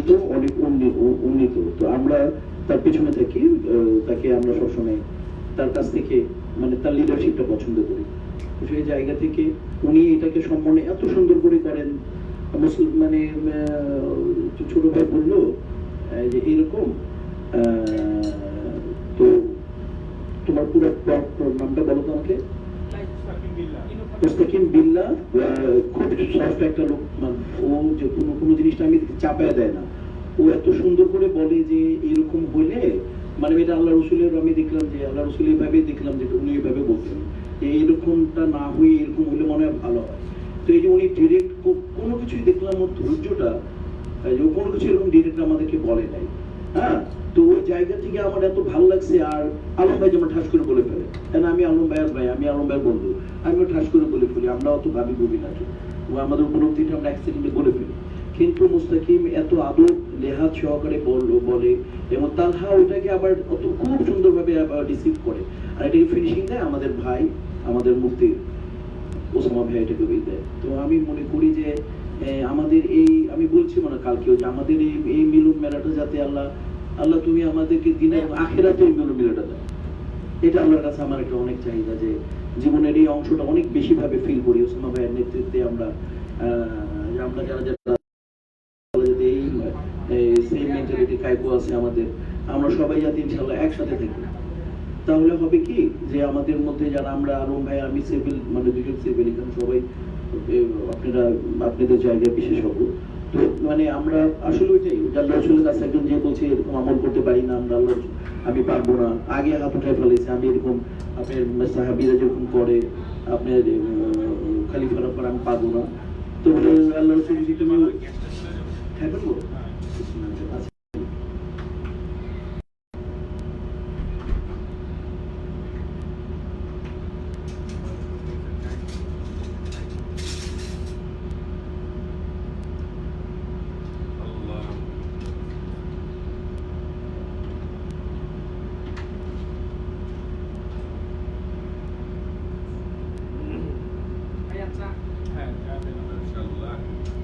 দ্রুত অনেক উন্নীত। তো আমরা তার পেছনে থাকি, তাকে আমরা সবসময় তার কাছ থেকে মানে তার লিডারশিপটা পছন্দ করি। সেই জায়গা থেকে উনি এটাকে সম্মানে এত সুন্দর করে করেন। মুসলিম মানে ছোট ভাই বললো যে এরকম, তো তোমার পুরো নামটা বলো তো আমাকে। মুস্তাকিম বিল্লাহ খুব সফট একটা লোক, ও যে কোনো জিনিসটা আমি চাপায় দেয় না, ও এত সুন্দর করে বলে যে এরকম হইলে মানে এটা আল্লাহ রসুলের, আমি দেখলাম যে আল্লাহ রসুল এইভাবে দেখলাম যে উনি এইভাবে বলতেন যে এরকমটা না হয়ে এরকম হলে মনে হয় ভালো হয়। তো এই যে উনি ডিরেক্ট কোনো কিছুই দেখলাম ওর ধৈর্যটা, কোনো কিছু এরকম ডিরেক্ট আমাদেরকে বলে নাই। হ্যাঁ, তো ওই জায়গা থেকে আমার এত ভালো লাগছে। আর আলম ভাই যেমন ঠাস করে বলে ফেলে, কেন আমি আলম ভাইয়ের ভাই, আমি আলম ভাইয়ের বন্ধু, আমিও ঠাস করে বলে ফেলি, আমরা অত ভাবি বুবি না, ও আমাদের উপলব্ধিটা আমরা এক সেকেন্ডে বলে ফেলি। কিন্তু মুস্তাকিম এত আদব লেহাজ সহকারে বলে, এবং তালহা ওইটাকে আবার অত খুব সুন্দরভাবে রিসিভ করে, আর এটাকে ফিনিশিং দেয় আমাদের ভাই, আমাদের মুফতি ওসামা ভাই এটাকে দেয়। তো আমি মনে করি যে আমাদের এই, আমি বলছি মনে কালকেও যে আমাদের এই মিলন মেলাটা যাতে আল্লাহ তুমি আমাদেরকে দিনের আখেরাতে এই মিলন মেলাটা দাও, এটা আল্লাহর কাছে আমার একটা অনেক চাহিদা, যে জীবনের এই অংশটা অনেক বেশি ভাবে ফিল করি ওসামা ভাইয়ের নেতৃত্বে। আমরা যারা যাতে এই সেম মেন্টালিটি কাইপো আছে আমাদের, আমরা সবাই যাতে ইনশাআল্লাহ একসাথে থাকি। তাহলে হবে কি যে আমাদের মধ্যে যারা আমরা আলম ভাই আমি সিভিল মানে দুজন সিভিল, এখানে সবাই আপনারা আপনাদের জায়গায় বিশেষজ্ঞ। তো মানে আমরা আসলে ওইটাই আল্লাহ রসুলের কাছে একজন যে বলছে এরকম আমল করতে পারি না আমরা, আল্লাহ আমি পারবো না, আগে হাত উঠায় ফেলেছে, আমি এরকম আপনার সাহাবীরা যেরকম করে আপনার খালিফার পর আমি পারবো না। তো আল্লাহ রসুল যদি তুমি হ্যাঁ বলবো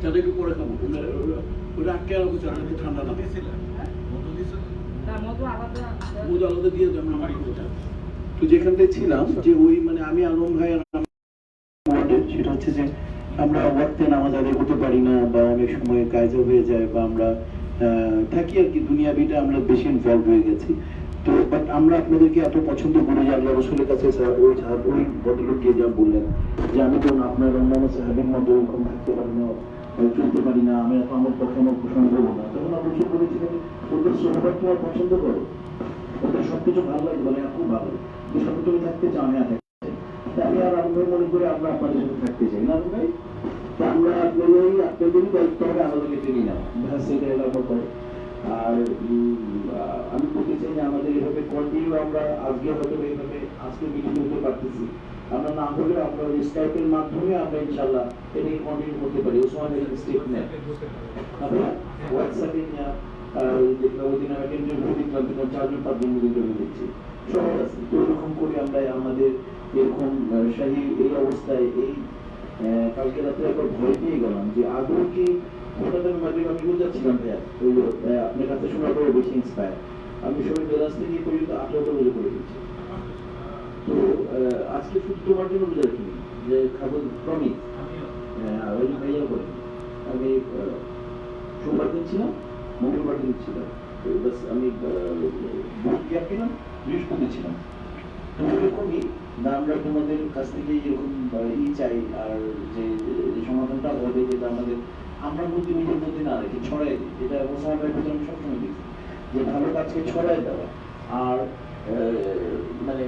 চাটা একটু পরে খাবো, ওটা আটকে রাখবো, চাটা একটু ঠান্ডা না মধু আলাদা দিয়ে যেমন আমার। তো যেখান থেকে ছিলাম যে ওই মানে আমি আলম ভাই সেটা হচ্ছে যে আমরা ওয়াক্তে নামাজ আদায় করতে পারি না, বা অনেক সময় কাজে হয়ে যায়, বা আমরা থাকি আর কি দুনিয়াবিটা আমরা বেশি ইনভলভ হয়ে গেছি। তো বাট আমরা আপনাদেরকে এত পছন্দ করি যে আল্লাহ রসুলের কাছে ওই ভদ্রলোক গিয়ে যা বললেন যে আমি তো আপনার অন্যান্য সাহাবীর মতো এরকম থাকতে পারি না, চলতে পারি না, আমি এত আমার পক্ষে আমার পোষণ করবো না। তখন আমরা রসুল বলেছিলেন ওদের সোহবত তোমার পছন্দ করো, ওদের সবকিছু ভালো লাগে, বলে খুব ভালো, যে সব তুমি থাকতে চাও, আমি থাকতে চাই। আমি আর আমরা মনে করি আমরা আপনাদের সাথে থাকতে চাই না ভাই, আমরা আপনাদেরই দায়িত্ব হবে আমাদেরকে টেনে নেওয়া, সেটা এলাকা করে। আর আমি বলতে চাই যে আমাদের এভাবে কন্টিনিউ আমরা আজকে হয়তো এইভাবে আজকে মিটিং করতে পারতেছি, আমরা না হলে আমরা ওই স্কাইপের মাধ্যমে আমরা ইনশাআল্লাহ এটাকে কন্টিনিউ করতে পারি। ওই সময় স্টেপ নেয় আমরা হোয়াটসঅ্যাপে দেখলাম ওই দিন আমি ইন্টারভিউ দেখলাম, 4-5 ইন্টারভিউ দিচ্ছি, সবাই আছে। তো এরকম করে আমরা আমাদের এরকম শাহী এই অবস্থায় এই কালকে রাত্রে একবার ভয় পেয়ে গেলাম যে আদৌ কি হঠাৎ আমি মাঝে আমি বুঝাচ্ছিলাম ভাইয়া আপনার কাছে শোনার পরে বেশি ইন্সপায়ার, আমি সবাই বেলাস থেকে পর্যন্ত 18টা বলে করে দিচ্ছি। তো আজকে শুধু তোমার জন্য বুঝে রাখি যে খাবো প্রমিস, ওই ভাইয়া বলে আমি সোমবার দিন ছিলাম, মঙ্গলবার দিন ছিলাম, আমি বুধ গ্যাপ দিলাম, বৃহস্পতি ছিলাম। তো এরকমই না আমরা তোমাদের কাছ থেকে এরকম চাই, আর যে সমাধানটা হবে যেটা আমাদের আমরা মধ্যে নিজের মধ্যে না রেখে ছড়াই দিই, যেটা ওসামার ভিতরে আমি সবসময় দেখি যে ভালো কাজকে ছড়াই দেওয়া। আর মানে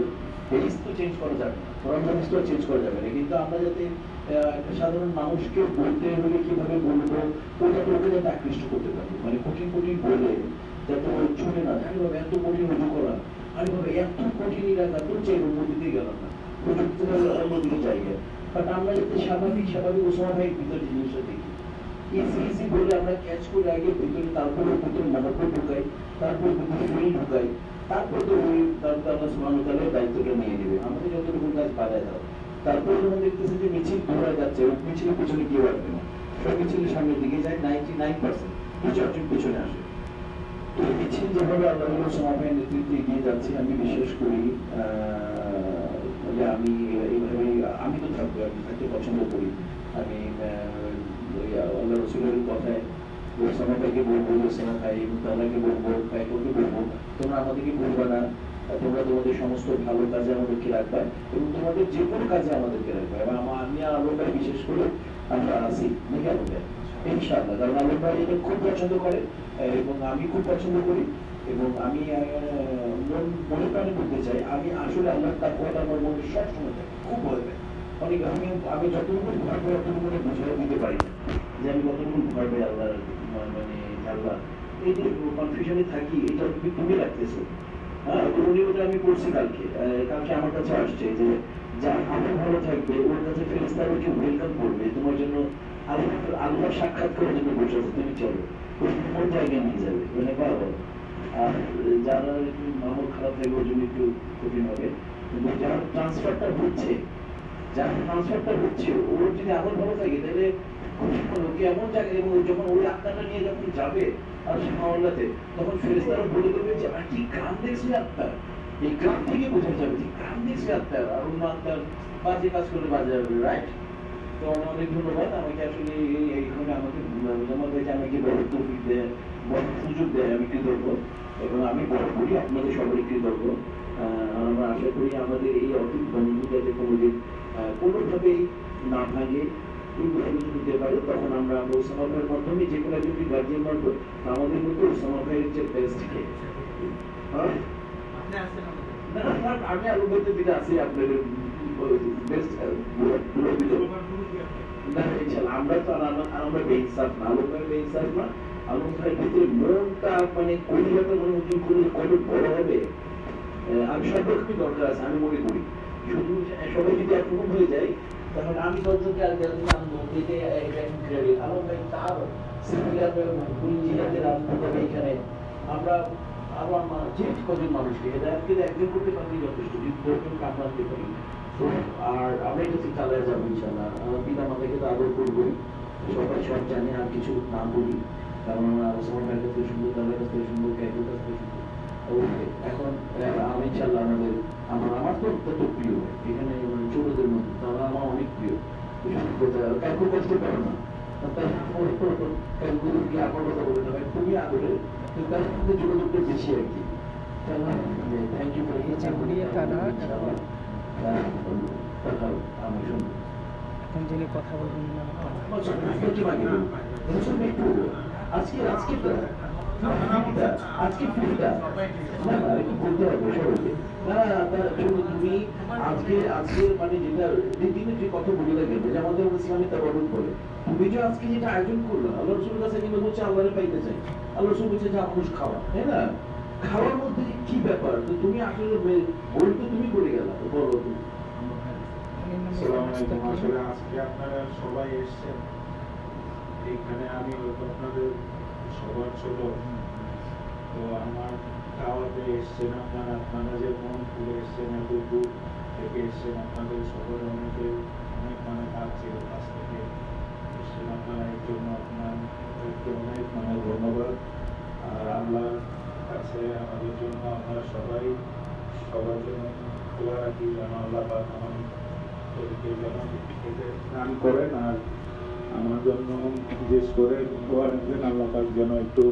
ফেস তো চেঞ্জ করা যাবে না, ফরমালিটিসও চেঞ্জ করা যাবে না, কিন্তু আমরা যাতে একটা সাধারণ মানুষকে বলতে হলে কিভাবে বলবো ওইটাকে ওকে যাতে আকৃষ্ট করতে পারি, মানে কঠিন কঠিন বলে যাতে ছুটে না যায়, এত কঠিন রুজু করা, আমি ভাবে এত কঠিন এলাকা তো চাই অনুমতিতে গেলাম না, প্রযুক্তির অনুমতির জায়গায়। বাট আমরা যাতে স্বাভাবিক ওসামা ভাইয়ের ভিতরে জিনিসটা দেখি ইজি বলে আমরা ক্যাচ করে আগে ভিতরে, তারপরে ভিতরে মহব্বত ঢুকাই, তারপর ভিতরে ফিল ঢুকাই, তারপর তো ওই তারপর আল্লাহ সুবহানাহু ওয়া তাআলা দায়িত্বটা নিয়ে নেবে, আমাদের যতটুকু কাজ বাধায় দাও। তারপরে যখন দেখতেছে যে মিছিল দৌড়া যাচ্ছে, ওই মিছিলের পিছনে কেউ আসবে না, সব মিছিলের সামনের দিকে যায় 99%, দু চারজন পেছনে আসে। তো মিছিল যেভাবে আল্লাহ সমাবের নেতৃত্বে এগিয়ে যাচ্ছে, আমি বিশ্বাস করি যে আমি এইভাবে আমি তো থাকবো, আমি থাকতে পছন্দ করি। আমি আল্লাহ রসুলের কথায় ওসামা ভাইকে বলবো, ওসামা ভাই তালাকে বলবো, ভাইকে বলবো, তোমরা আমাদেরকে বলবা না, তোমরা তোমাদের সমস্ত ভালো কাজে আমাদেরকে রাখবা এবং তোমাদের যে কোনো কাজে আমাদেরকে রাখবা। এবং আমি আর আলম ভাই বিশেষ করে আমরা আছি নাকি আলম ভাই ইনশাআল্লাহ, কারণ আলম ভাই এটা খুব পছন্দ করে এবং আমি খুব পছন্দ করি। এবং আমি মনে প্রাণে বলতে চাই, আমি আসলে আল্লাহর তাকওয়াটা আমার মনে সবসময় থাকে, খুব ভয় পাই অনেক। আমি যতটুকু ভয় পাই অতটুকু বুঝিয়ে দিতে পারি না যে আমি কতটুকু ভয় পাই আল্লাহর, মানে আল্লাহ এই যে কনফিউশনে থাকি, এটা তুমি রাখতেছো। হ্যাঁ, তো উনি ওটা আমি পড়ছি কালকে আমার কাছে আসছে যে যার আমল ভালো থাকবে ওর কাছে ফেরেশতারা ওকে ওয়েলকাম করবে, তোমার জন্য আল্লাহ সাক্ষাৎ করার জন্য বসে আছে, তুমি চলো কোন জায়গায় নিয়ে যাবে, মানে পারবো। আর যারা একটু আমল খারাপ থাকবে ওর জন্য একটু কঠিন হবে, কিন্তু যার ট্রান্সফারটা হচ্ছে, ওর যদি আমল ভালো থাকে তাহলে কেমন জায়গায়, এবং যখন ওই আত্মাটা নিয়ে যখন যাবে আর মহল্লাতে, তখন ফেরেশতারা বলে দেবে যে কি গ্রাম দেখছি আত্মা, এই গ্রাম থেকে বোঝা যাবে যে গ্রাম দেখছি আত্মার, আর অন্য আত্মার বাজে কাজ করে বাজে যাবে, রাইট? তো অনেক ধন্যবাদ আমাকে আসলে এইখানে আমাকে আমাকে বড় তৌফিক দেয়, বড় সুযোগ দেয়, আমি কৃতজ্ঞ এবং আমি বড় করি আপনাদের সবারই কৃতজ্ঞ। আমরা আশা করি আমাদের এই অতীত বন্ধু যাতে কোনোদিন কোনোভাবেই না ভাঙে, দিতে পারে। তখন আমরা ওসামা ভাইয়ের মাধ্যমে যে কোনো একজন গার্জিয়ান মানবো, আমাদের মধ্যে ওসামা ভাইয়ের যে বেস্টকে আমি আলু বলতে দিকে আছি আপনাদের বেস্ট আমরা তো আমরা বেইনসাফ না, আলু ভাই বেইনসাফ না, আলু ভাইয়ের ভিতরে মনটা মানে কলিজাটা মনে হচ্ছে কত বড় হবে। আমি সব রকমই দরকার আছে আমি মনে করি, শুধু সবাই যদি একরকম হয়ে যায় তাহলে আমি দশজনকে আর আনবো আলম ভাই তার ইঞ্জিনিয়ারদের আনবো তবে এখানে আমরা আরো আমার যে কজন মানুষকে এদেরকে একজন করতে পারলে যথেষ্ট, যদি দশজন কাম আনতে পারি। তো আর আমরা এটা চালায় যাবো ইনশাল্লাহ। পিতা মাতাকে তো আদর করবোই, সবাই সব জানে, আর কিছু না বলি, কারণ আমরা ওসামা ভাইয়ের কাছ থেকে শুনবো, তাদের কাছ থেকে শুনবো, ক্যাকের কাছ থেকে শুনবো। এখন আমি ইনশাল্লাহ আমার তো অত্যন্ত প্রিয় এখানে, মানে ছোটদের মধ্যে তারা আমার অনেক প্রিয়, কাউকে কষ্ট পারো না, আমার কথা বলে না ভাই, খুবই আদরে, তার মধ্যে যোগাযোগটা বেশি আর কি। থ্যাংক ইউ এখন যিনি কথা বলবেন আজকে ফুলটা না একটু বলতে হবে সবাইকে, তুমি আজকে মানে যেটা দিনে যে কথা বলে লাগবে যে আমাদের ইসলামী তাবারুক বলে, তুমি যে আজকে যেটা আয়োজন করলো আল্লাহ রসুলের কাছে কিন্তু বলছে আল্লাহরে পাইতে চাই, আল্লাহ রসুল বলছে যে মানুষ খাওয়া, তাই না? খাওয়ার মধ্যে কি ব্যাপার, তো তুমি আসলে বল তো তুমি করে গেলা, তো বলো তুমি। আসলে আজকে আপনারা সবাই এসেছেন এখানে, আমি আপনাদের সবার ছোট, তো আমার দাওয়াতে এসছেন আপনারা যে মন খুলে এসছেন, এত দূর থেকে এসছেন, আপনাদের সবার অনেকে অনেক মানে কাজ ছিল, কাছ থেকে এসছেন আপনারা, এর জন্য আপনাদেরকে অনেক মানে ধন্যবাদ। আর আল্লাহর কাছে আমাদের জন্য আপনারা সবাই সবার জন্য খোলা রাখি, যেন আল্লাহ পাক আমাদেরকে যেন স্নান করেন, আর আমার জন্য বিশেষ করে দোয়া রাখবেন আল্লাহ পাক যেন একটু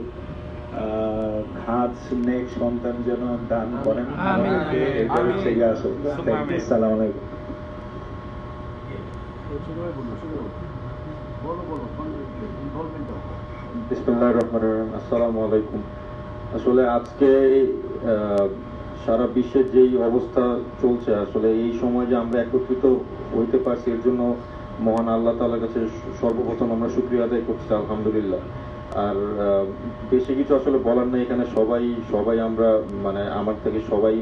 খাস নেক সন্তান যেন দান করেন আমাদেরকে, এটা হচ্ছে আসল। আসসালামু আলাইকুম। বিসমিল্লাহির রহমানির রহিম। আসসালামু আলাইকুম। আসলে আজকে সারা বিশ্বের যেই অবস্থা চলছে, আসলে এই সময় যে আমরা একত্রিত হইতে পারছি এর জন্য মহান আল্লাহ তাআলার কাছে সর্বপ্রথম আমরা শুকরিয়া আদায় করছি, আলহামদুলিল্লাহ। আর বেশি কিছু আসলে বলার নেই, এখানে সবাই আমরা মানে আমার থেকে সবাই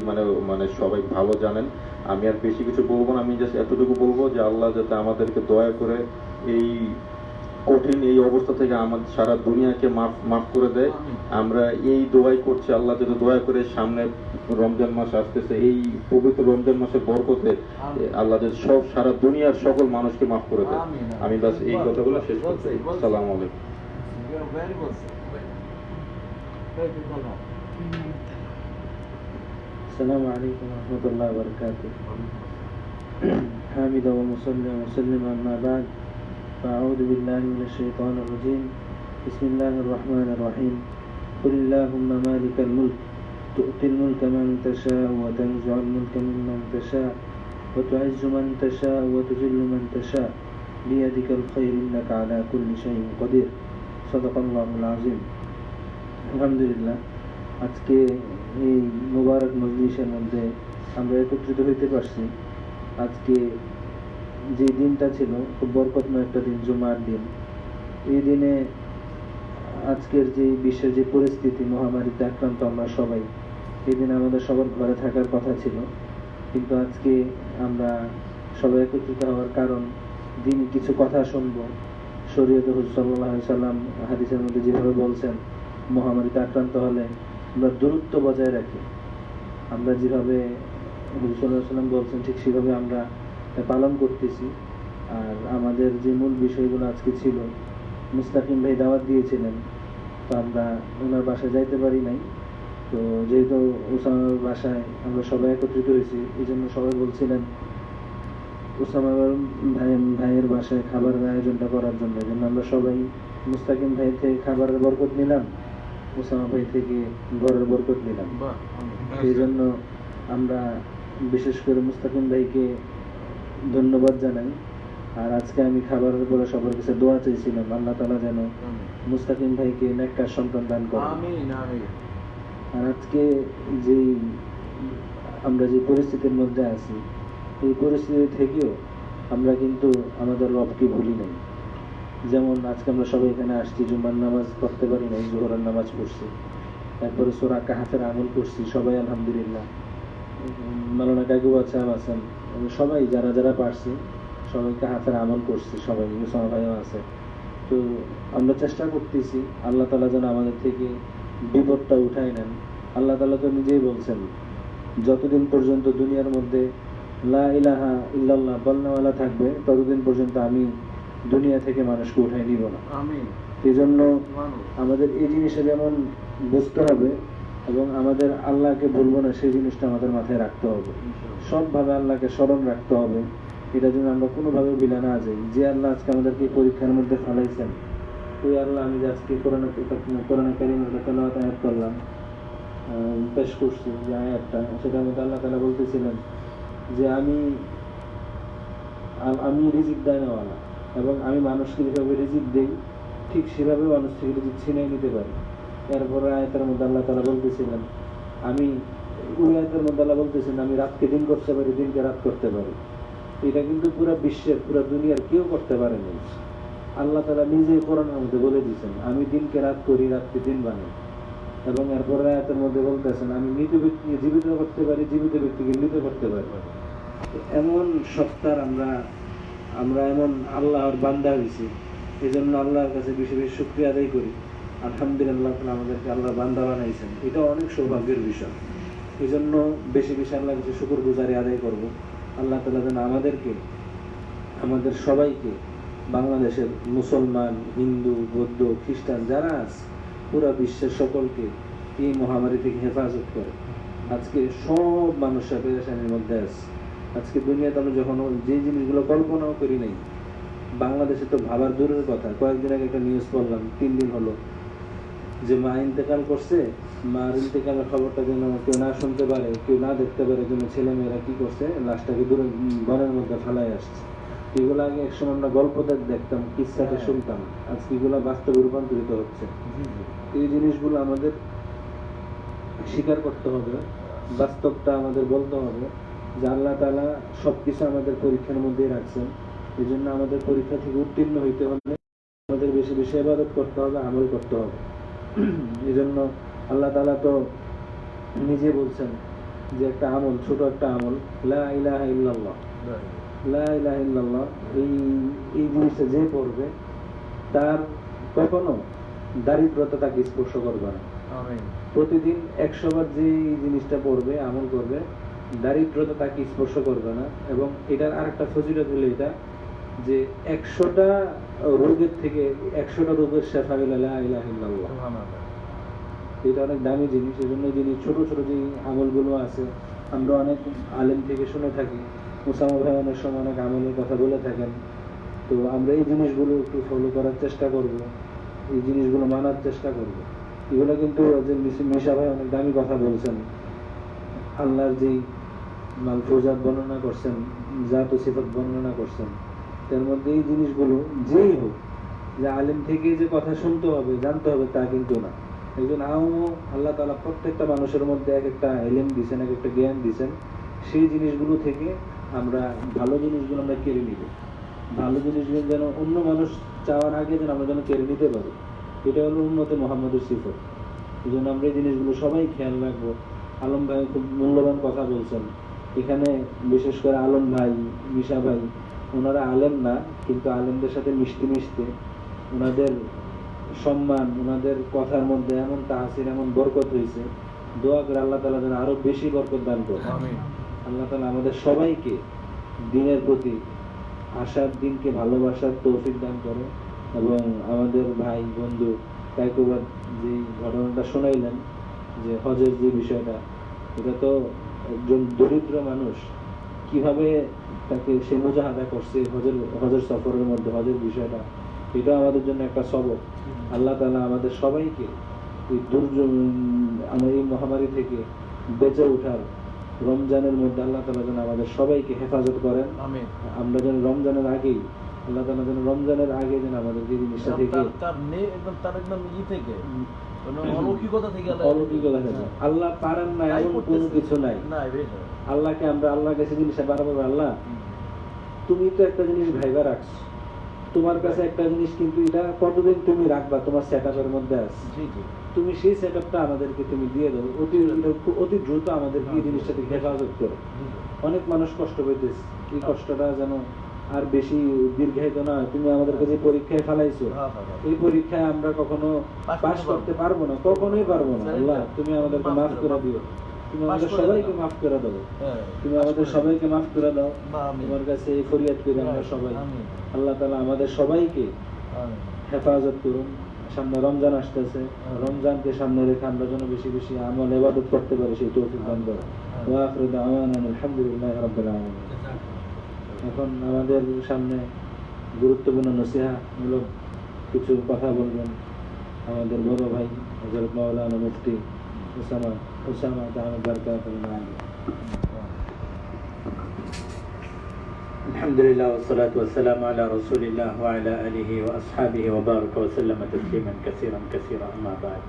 মানে সবাই ভালো জানেন, আমি আর বেশি কিছু বলবো না। আমি জাস্ট এতটুকু বলবো যে আল্লাহ যাতে আমাদেরকে দয়া করে এই কঠিন এই অবস্থা থেকে আমাদের সারা দুনিয়াকে মাফ করে দেয়। আমরা এই দোয়াই করছি, আল্লাহ যাতে দয়া করে সামনে রমজান মাস আসতেছে, এই পবিত্র রমজান মাসের বরকতে আল্লাহ যাতে সারা দুনিয়ার সকল মানুষকে মাফ করে দেয়। আমি বাস এই কথাগুলো শেষ করছি। আসসালামু আলাইকুম। السلام عليكم ورحمة الله وبركاته. حامدا ومصليا وسلم أما بعد، فأعوذ بالله من الشيطان الرجيم. بسم الله الرحمن الرحيم. قل اللهم مالك الملك تؤتي الملك من تشاء وتنزع الملك ممن تشاء وتعز من تشاء وتذل من تشاء بيدك الخير إنك على كل شيء قدير. صدق الله العظيم. আলহামদুলিল্লাহ, আজকে এই মুবারক মজলিসের মধ্যে আমরা একত্রিত হইতে পারছি। আজকে যে দিনটা ছিল খুব বরকতময় একটা দিন, জুমার দিন। এই দিনে আজকের যে বিশ্বের যে পরিস্থিতি, মহামারীতে আক্রান্ত আমরা সবাই, এই দিনে আমাদের সবার ঘরে থাকার কথা ছিল, কিন্তু আজকে আমরা সবাই একত্রিত হওয়ার কারণ দিনই কিছু কথা শুনবো। শরীয়ত হুজুর সাল্লাল্লাহু আলাইহি সাল্লাম হাদিসের মধ্যে যেভাবে বলছেন, মহামারীতে আক্রান্ত হলে আমরা দূরত্ব বজায় রাখি। আমরা যেভাবে হুজুর সাল্লাল্লাহু আলাইহি সাল্লাম বলছেন ঠিক সেভাবে আমরা পালন করতেছি। আর আমাদের যে মূল বিষয়গুলো আজকে ছিল, মুস্তাকিম ভাই দাওয়াত দিয়েছিলেন, তো আমরা ওনার বাসায় যাইতে পারি নাই। তো যেহেতু ওসামার বাসায় আমরা সবাই একত্রিত হয়েছি, এই জন্য সবাই বলছিলেন ওসামা ভাইয়ের বাসায় খাবারের আয়োজনটা করার জন্য। এই জন্য আমরা সবাই মুস্তাকিম ভাই থেকে খাবারের বরকত নিলাম, ওসামা ভাই থেকে ঘরের বরকত নিলাম। এই জন্য আমরা বিশেষ করে মুস্তাকিম ভাইকে ধন্যবাদ জানাই। আর আজকে আমি খাবারের পরে সবার কাছে দোয়া চাইছিলাম, আল্লাহ তাআলা যেন মুস্তাকিম ভাইকে নেককার সন্তান দান করেন। আর আজকে যেই আমরা যে পরিস্থিতির মধ্যে আছি, এই পরিস্থিতি থেকেও আমরা কিন্তু আমাদের রবকে ভুলি নাই। যেমন আজকে আমরা সবাই এখানে আসছি, জুমার নামাজ পড়তে পারি নাই, জোহরের নামাজ পড়ছি, তারপরে সূরা কাহফের আমল করছি সবাই আলহামদুলিল্লাহ। মাওলানা কাকুবা সাহেব আছেন, সবাই যারা যারা পারছি সবাইকে হাতের আমল করছি, সবাই মুসলমান ভাইও আছে। তো আমরা চেষ্টা করতেছি আল্লাহ তাআলা যেন আমাদের থেকে বিপদটা উঠাই নেন। আল্লাহ তাআলা তো নিজেই বলছেন, যতদিন পর্যন্ত দুনিয়ার মধ্যে লা ইলাহা ইল্লাল্লাহ বলনেওয়ালা থাকবে, ততদিন পর্যন্ত আমি দুনিয়া থেকে মানুষকে উঠাই নিব না। এই জন্য আমাদের এই জিনিসটা যেমন বুঝতে হবে এবং আমাদের আল্লাহকে ভুলবো না, সেই জিনিসটা আমাদের মাথায় রাখতে হবে। সবভাবে আল্লাহকে স্মরণ রাখতে হবে, এটা যেন আমরা কোনোভাবে বিলা না যাই। যে আল্লাহ আজকে আমাদেরকে পরীক্ষার মধ্যে ফেলাইছেন, ওই আল্লাহ, আমি যে আজকে কোরআনে কারিমের তেলাওয়াত আয়াত করলাম, পেশ করছি যে আয়াতটা, সেটার মধ্যে আল্লাহ তাআলা বলতেছিলেন যে আমি রিজিক দেওয়ালা, এবং আমি মানুষকে যেভাবে রিজিক দেই ঠিক সেভাবে মানুষ থেকে রিজিক ছিনিয়ে নিতে পারি। এরপরে আয়াতের মধ্যে আল্লাহ তাআলা বলতেছিলেন, ওই আয়াতের মধ্যে আল্লাহ বলতেছেন আমি রাতকে দিন করতে পারি, দিনকে রাত করতে পারি। এটা কিন্তু পুরো বিশ্বের, পুরো দুনিয়ার কেউ করতে পারেনি। আল্লাহ তাআলা নিজেই কোরআনের মধ্যে বলে দিয়েছেন আমি দিনকে রাত করি, রাতকে দিন বানাই। এবং এরপরে আয়াতের মধ্যে বলতেছেন আমি মৃত ব্যক্তিকে জীবিত করতে পারি, জীবিত ব্যক্তিকে মৃত করতে পারি। এমন সত্তার আমরা এমন আল্লাহর বান্দা হয়েছি, এই জন্য আল্লাহর কাছে বেশি বেশি শুকরিয়া আদায় করি। আলহামদুলিল্লাহ আমাদেরকে আল্লাহ বান্দা বানাইছেন, এটা অনেক সৌভাগ্যের বিষয়। এই জন্য বেশি বেশি আল্লাহর কাছে শুকর গুজারি আদায় করব। আল্লাহ তাআলা যেন আমাদের সবাইকে, বাংলাদেশের মুসলমান, হিন্দু, বৌদ্ধ, খ্রিস্টান যারা আছে, পুরা বিশ্বের সকলকে এই মহামারী থেকে হেফাজত করে। আজকে সব মানুষরা পেরেশানির মধ্যে আছে। আজকে দুনিয়াতে আমরা যখন যে জিনিসগুলো কল্পনাও করি নাই, বাংলাদেশে তো ভাবার দূরের কথা। কয়েকদিন আগে একটা নিউজ পড়লাম, 3 দিন হলো, যে মা ইন্তেকাল করছে, মার ইন্তেকালের খবরটা যেন কেউ না শুনতে পারে, কেউ না দেখতে পারে, যেন ছেলেমেয়েরা কি করছে, লাশটাকে দূরে বনের মধ্যে ফেলাই আসছে। এগুলো আগে একসময় আমরা গল্পতে দেখতাম, কিসসাতে শুনতাম, আজকে এগুলো বাস্তবে রূপান্তরিত হচ্ছে। এই জিনিসগুলো আমাদের স্বীকার করতে হবে, বাস্তবটা আমাদের বলতে হবে যে আল্লাহ তাআলা সবকিছু আমাদের পরীক্ষার মধ্যেই রাখছেন। এই জন্য আমাদের পরীক্ষা থেকে উত্তীর্ণ হইতে হলে আমাদের বেশি বেশি ইবাদত করতে হবে, আমল করতে হবে। এই জন্য আল্লাহ তাআলা তো নিজে বলছেন যে একটা আমল, ছোট একটা আমল, লা ইলাহা ইল্লাল্লাহ, লা ইলাহা ইল্লাল্লাহ, এই জিনিসটা যে পড়বে তার কখনো দারিদ্রতা তাকে স্পর্শ করবে না। প্রতিদিন 100 বার যে জিনিসটা পড়বে, আমল করবে, দারিদ্রতা তাকে স্পর্শ করবে না। এবং এটার আরেকটা ফজিলত হলো এটা যে 100টা রোগের থেকে 100টা রোগের শেফা হলো লা ইলাহা ইল্লাল্লাহ। এটা অনেক দামি জিনিস। এই জন্য জিনিস ছোট ছোট যে আমলগুলো আছে আমরা অনেক আলেম থেকে শুনে থাকি, ওসামা ভাই অনেক সময় অনেক আমলের কথা বলে থাকেন। তো আমরা এই জিনিসগুলো একটু ফলো করার চেষ্টা করব, এই জিনিসগুলো মানার চেষ্টা করব। এগুলো কিন্তু যে মিশা ভাই অনেক দামি কথা বলছেন, আল্লাহর যেই মালফুজাত বর্ণনা করছেন, জাত ও সিফাত বর্ণনা করছেন, তার মধ্যে এই জিনিসগুলো যেই হোক, যে আলেম থেকে যে কথা শুনতে হবে জানতে হবে তা কিন্তু না। একজন আওয়ামও আল্লাহ তাআলা প্রত্যেকটা মানুষের মধ্যে এক একটা এলেম দিয়েছেন, এক একটা জ্ঞান দিয়েছেন। সেই জিনিসগুলো থেকে আমরা ভালো জিনিসগুলো আমরা কেড়ে নিব, ভালো জিনিসগুলো যেন অন্য মানুষ চাওয়ার আগে যেন আমরা যেন কেড়ে নিতে পারি। এটা হলো উম্মতে মুহাম্মাদের সিফত। এই জন্য আমরা এই জিনিসগুলো সবাই খেয়াল রাখবো। আলম ভাই খুব মূল্যবান কথা বলছেন এখানে, বিশেষ করে আলম ভাই, মিশা ভাই, ওনারা আলেম না, কিন্তু আলেমদের সাথে মিশতে মিশতে ওনাদের সম্মান, ওনাদের কথার মধ্যে এমন তাহাসির, এমন বরকত হয়েছে। দোয়া করে আল্লাহ তাআলা যেন আরো বেশি বরকত দান করে। আল্লাহ তাআলা আমাদের সবাইকে দিনের প্রতি আশার, দিনকে ভালোবাসার তৌফিক দান করে। এবং আমাদের ভাই বন্ধু কাইকুবাদ যে ঘটনাটা শোনাইলেন, যে হজের যে বিষয়টা, এটা তো একজন দরিদ্র মানুষ কিভাবে তাকে সে মুজাহাদা করছে হজের সফরের মধ্যে, হজের বিষয়টা, এটা আমাদের জন্য একটা সবক। আল্লাহ তাআলা আমাদের সবাইকে এই আমার এই মহামারী থেকে বেঁচে ওঠার, রমজানের মধ্যে আল্লাহ তাআলা যেন আমাদের সবাইকে হেফাজত করেন। আমরা যেন রমজানের আগেই, আল্লাহ তাআলা যেন রমজানের আগে যেন আমাদের এই জিনিসটা থেকে অলৌকিকতা থেকে আল্লাহ পারেন না এমন কোনো কিছু নাই। আল্লাহকে আমরা আল্লাহর কাছে জিনিসটা বারবার, আল্লাহ তুমি তো একটা জিনিস ভাইবা রাখছো, তোমার কাছে একটা জিনিস, কিন্তু এটা কতদিন তুমি রাখবা তোমার সেটআপের মধ্যে আছে, তুমি সেই সেটআপটা আমাদেরকে তুমি দিয়ে দাও, অতি দ্রুত আমাদেরকে এই জিনিসটা থেকে হেফাজত করো। অনেক মানুষ কষ্ট পেতেছে, এই কষ্টটা যেন আর বেশি দীর্ঘায়িত না হয়। তুমি আমাদেরকে যে পরীক্ষায় ফেলাইছো, এই পরীক্ষায় আমরা কখনো পাস করতে পারবো না, কখনোই পারবো না। আল্লাহ তুমি আমাদেরকে মাফ করে দিও, তুমি আমাদের সবাইকে মাফ করে দাও, তুমি আমাদের সবাইকে মাফ করে দাও। তোমার কাছে এই ফরিয়াদ করি আমরা সবাই। আল্লাহ তাআলা আমাদের সবাইকে হেফাজত করুন। সামনে রমজান আসতেছে, রমজানকে সামনে রেখে আমরা যেন বেশি বেশি আমল ইবাদত করতে পারি, সেই তৌফিক দান করো। ওয়া আখিরু দাওয়ানা আলহামদুলিল্লাহি রাব্বিল আলামিন। এখন আমাদের সামনে গুরুত্বপূর্ণ নসিহামূলক কিছু কথা বলবেন আমাদের বড় ভাই হযরত মাওলানা মুফতি ওসামা দামাত বারাকাতুহু আলাইহি। আলহামদুলিল্লাহ ওয়াসসালাতু ওয়াসসালামু আলা রাসূলিল্লাহ ওয়া আলা আলিহি ওয়া আসহাবিহি ওয়া বারাকা ওয়া সাল্লামা তাসলিমান কাসীরান আম্মা বা'দ।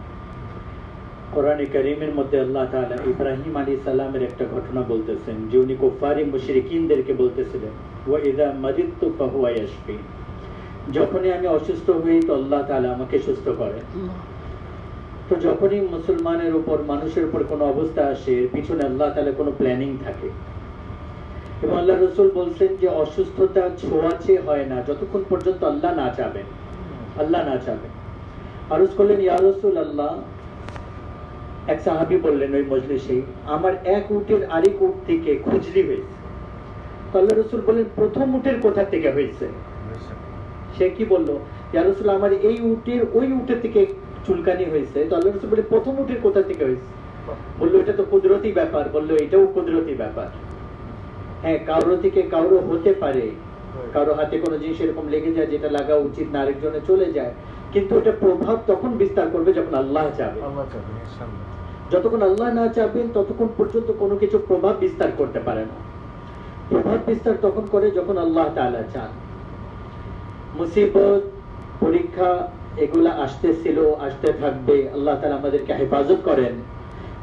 কোরআনে কারীমের মধ্যে আল্লাহ তাআলা ইব্রাহিম আলাইহিস সালামের একটা ঘটনা বলতেছেন, যে উনি কুফারি মুশরিকিনদেরকে বলতেছিলেন, ওয়া ইযা মারিদতু ফাহুয়া ইয়াশফি, যখনই আমি অসুস্থ হই তো আল্লাহ তাআলা আমাকে সুস্থ করেন। তো যখনই মুসলমানের উপর, মানুষের উপর কোনো অবস্থা আসে, এর পিছনে আল্লাহ তাআলা কোনো প্ল্যানিং থাকে। এবং আল্লাহ রাসূল বলছেন যে অসুস্থতা ছোঁয়াচে হয় না যতক্ষণ পর্যন্ত আল্লাহ না চাবেন। আল্লাহ না চাবেন। আরজ করলেন, ইয়া রাসূলুল্লাহ, এক সাহাবী বললেন ওই মজলিসে, আমার এক উটের আরেক উট থেকে খুজলি হয়েছে। তো আল্লাহ রাসূল বললেন, প্রথম উটের কোথা থেকে হয়েছে? সে কি বললো, ইয়া রাসূল, আমার এই উটের ওই উটের থেকে চুলকানি হয়েছে। তো আল্লাহ রাসূল বললেন, প্রথম উটের কোথা থেকে হয়েছে? বললো, এটা তো কুদরতি ব্যাপার। বললো, এটাও কুদরতি ব্যাপার। হ্যাঁ, কারো থেকে কারো হতে পারে, কারো হাতে কোনো জিনিস এরকম লেগে যায় যেটা লাগা উচিত না, আরেকজনে চলে যায়, কিন্তু এটা প্রভাব তখন বিস্তার করবে যখন আল্লাহ চাবেন। যতক্ষণ আল্লাহ না চাবেন ততক্ষণ পর্যন্ত কোনো কিছু প্রভাব বিস্তার করতে পারে না। প্রভাব বিস্তার তখন করে যখন আল্লাহ তাআলা চান। মুসিবত, পরীক্ষা এগুলা আসতেছিল, আসতে থাকবে। আল্লাহ তাআলা আমাদেরকে হেফাজত করেন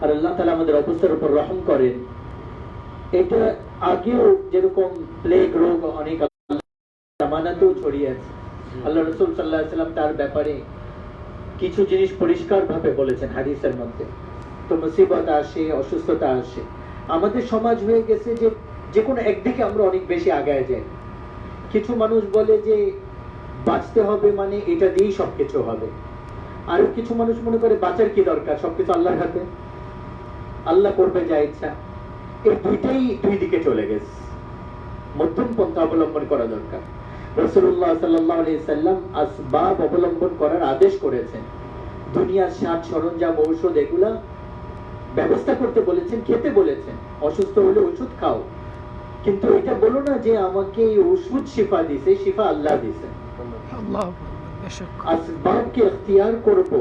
আর আল্লাহ তাআলা আমাদের অবস্থার উপর রহম করেন। এটা আগেও যেরকম প্লেগ রোগ অনেক জামানাতেও ছড়িয়েছে। আল্লাহ রাসূল সাল্লাল্লাহু আলাইহি ওয়াসাল্লাম তার ব্যাপারে কিছু জিনিস পরিষ্কার ভাবে বলেছেন হাদিসের মধ্যে। তো মুসিবত আসে, অসুস্থতা আসে, আমাদের সমাজ হয়ে গেছে যে যে কোনো একদিকে আমরা অনেক বেশি আগায় যাই। কিছু মানুষ বলে যে বাঁচতে হবে মানে এটা দিয়েই সবকিছু হবে, আর কিছু মানুষ মনে করে বাঁচার কি দরকার, সবকিছু আল্লাহর হাতে, আল্লাহ করবে যা ইচ্ছা। এই দুইটাই দুই দিকে চলে গেছে, মধ্যম পন্থা অবলম্বন করা দরকার। রাসূলুল্লাহ সাল্লাল্লাহু আলাইহি সাল্লাম আসবাব অবলম্বন করার আদেশ করেছেন, দুনিয়ার সাজ সরঞ্জাম ঔষধ এগুলা ব্যবস্থা করতে বলেছেন, খেতে বলেছেন, অসুস্থ হলে ওষুধ খাও, কিন্তু এটা বলো না যে আমাকে এই ওষুধ শিফা দিছে, শিফা আল্লাহ দিছে। আল্লাহ বেশক আসবাবকে ইখতিয়ার করব,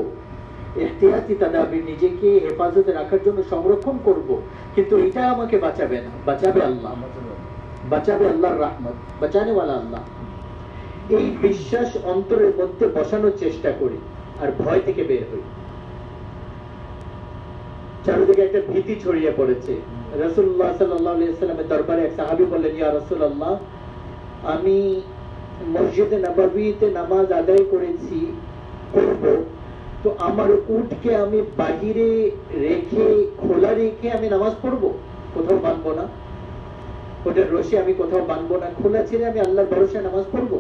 ইহতিয়াতি তাদাবির, নিজেকে হেফাজতে রাখার জন্য সংরক্ষণ করব, কিন্তু এটা আমাকে বাঁচাবে না, বাঁচাবে আল্লাহ, বাঁচাবে আল্লাহর রহমত, বাঁচানে ওয়ালা আল্লাহ। এই বিশ্বাস অন্তরের মধ্যে বসানোর চেষ্টা করি আর ভয় থেকে বের হই। চারিদিকে একটা ভীতি ছড়িয়ে পড়েছে। রাসূলুল্লাহ সাল্লাল্লাহু আলাইহি ওয়াসাল্লামের দরবারে এক সাহাবী বললেন, ইয়া রাসূলুল্লাহ, আমি মসজিদে নববীতে নামাজ আদায় করেছি, করব, তো আমার উটকে আমি বাহিরে রেখে, খোলা রেখে আমি নামাজ পড়বো, কোথাও বাঁধবো না, ওটার রশি আমি কোথাও বাঁধবো না, খোলা ছেড়ে আমি আল্লাহর ভরসায় নামাজ পড়বো?